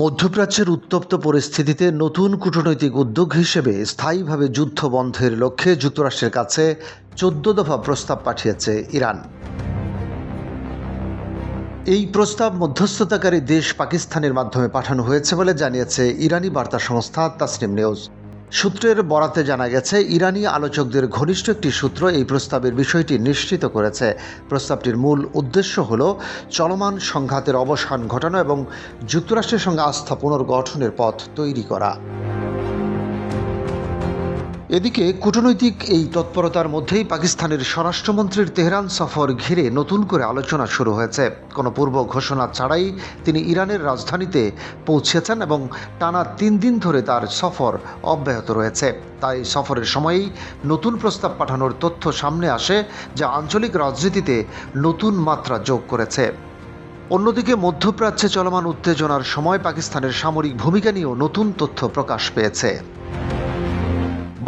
মধ্যপ্রাচ্যের উত্তপ্ত পরিস্থিতিতে নতুন কূটনৈতিক উদ্যোগ হিসেবে স্থায়ীভাবে যুদ্ধ বন্ধের লক্ষ্যে যুক্তরাষ্ট্রের কাছে ১৪ দফা প্রস্তাব পাঠিয়েছে ইরান। এই প্রস্তাব মধ্যস্থতাকারী দেশ পাকিস্তানের মাধ্যমে পাঠানো হয়েছে বলে জানিয়েছে ইরানি বার্তা সংস্থা তাসনিম নিউজ। সূত্রের বরাতে জানা গেছে, ইরানি আলোচকদের ঘনিষ্ঠ একটি সূত্র এই প্রস্তাবের বিষয়টি নিশ্চিত করেছে। প্রস্তাবটির মূল উদ্দেশ্য হল চলমান সংঘাতের অবসান ঘটানো এবং যুক্তরাষ্ট্রের সঙ্গে আস্থা পুনর্গঠনের পথ তৈরি করা। এদিকে কূটনৈতিক এই তৎপরতার মধ্যেই পাকিস্তানের স্বরাষ্ট্রমন্ত্রীর তেহরান সফর ঘিরে নতুন করে আলোচনা শুরু হয়েছে। কোনো পূর্ব ঘোষণা ছাড়াই তিনি ইরানের রাজধানীতে পৌঁছেছেন এবং টানা ৩ দিন ধরে তার সফর অব্যাহত রয়েছে। তাই সফরের সময়েই নতুন প্রস্তাব পাঠানোর তথ্য সামনে আসে, যা আঞ্চলিক রাজনীতিতে নতুন মাত্রা যোগ করেছে। অন্যদিকে মধ্যপ্রাচ্যে চলমান উত্তেজনার সময় পাকিস্তানের সামরিক ভূমিকা নিয়েও নতুন তথ্য প্রকাশ পেয়েছে।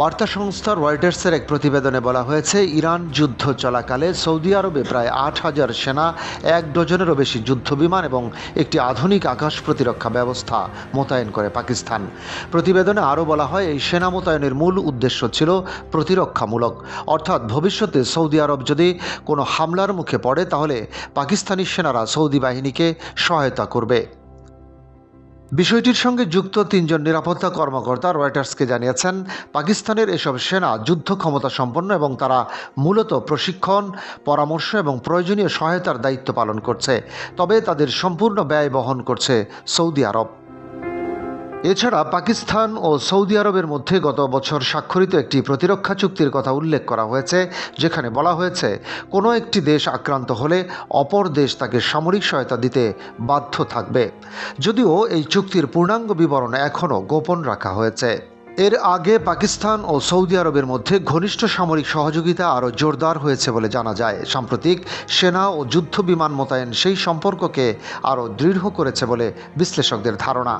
বার্তা সংস্থা রয়টার্সের এক প্রতিবেদনে বলা হয়েছে, ইরান যুদ্ধ চলাকালে সৌদি আরবে প্রায় ৮,০০০ সেনা, ১ ডজনেরও বেশি যুদ্ধবিমান এবং একটি আধুনিক আকাশ প্রতিরক্ষা ব্যবস্থা মোতায়েন করে পাকিস্তান। প্রতিবেদনে আরও বলা হয়, এই সেনা মোতায়েনের মূল উদ্দেশ্য ছিল প্রতিরক্ষামূলক, অর্থাৎ ভবিষ্যতে সৌদি আরব যদি কোনো হামলার মুখে পড়ে তাহলে পাকিস্তানি সেনারা সৌদি বাহিনীকে সহায়তা করবে। বিষয়টির সঙ্গে যুক্ত ৩ জন নিরাপত্তা কর্মকর্তা রয়টার্সকে জানিয়েছেন, পাকিস্তানের এসব সেনা যুদ্ধ ক্ষমতা সম্পন্ন এবং তারা মূলত প্রশিক্ষণ, পরামর্শ এবং প্রয়োজনীয় সহায়তার দায়িত্ব পালন করছে, তবে তাদের সম্পূর্ণ ব্যয় বহন করছে সৌদি আরব। এছাড়া পাকিস্তান ও সৌদি আরবের মধ্যে গত বছর স্বাক্ষরিত একটি প্রতিরক্ষা চুক্তির কথা উল্লেখ করা হয়েছে, যেখানে বলা হয়েছে কোনো একটি দেশ আক্রান্ত হলে অপর দেশ তাকে সামরিক সহায়তা দিতে বাধ্য থাকবে। যদিও এই চুক্তির পূর্ণাঙ্গ বিবরণ এখনও গোপন রাখা হয়েছে। এর আগে পাকিস্তান ও সৌদি আরবের মধ্যে ঘনিষ্ঠ সামরিক সহযোগিতা আরও জোরদার হয়েছে বলে জানা যায়। সাম্প্রতিক সেনা ও যুদ্ধ বিমান মোতায়েন সেই সম্পর্ককে আরও দৃঢ় করেছে বলে বিশ্লেষকদের ধারণা।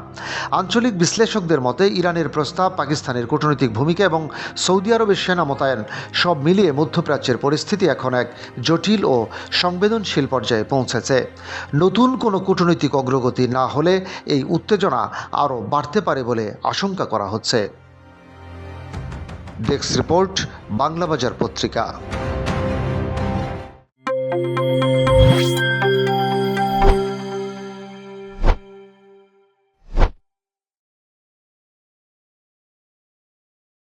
আঞ্চলিক বিশ্লেষকদের মতে, ইরানের প্রস্তাব, পাকিস্তানের কূটনৈতিক ভূমিকা এবং সৌদি আরবের সেনা মোতায়েন সব মিলিয়ে মধ্যপ্রাচ্যের পরিস্থিতি এখন এক জটিল ও সংবেদনশীল পর্যায়ে পৌঁছেছে। নতুন কোনো কূটনৈতিক অগ্রগতি না হলে এই উত্তেজনা আরও বাড়তে পারে বলে আশঙ্কা করা হচ্ছে। ডেস্ক রিপোর্ট, বাংলাবাজার পত্রিকা।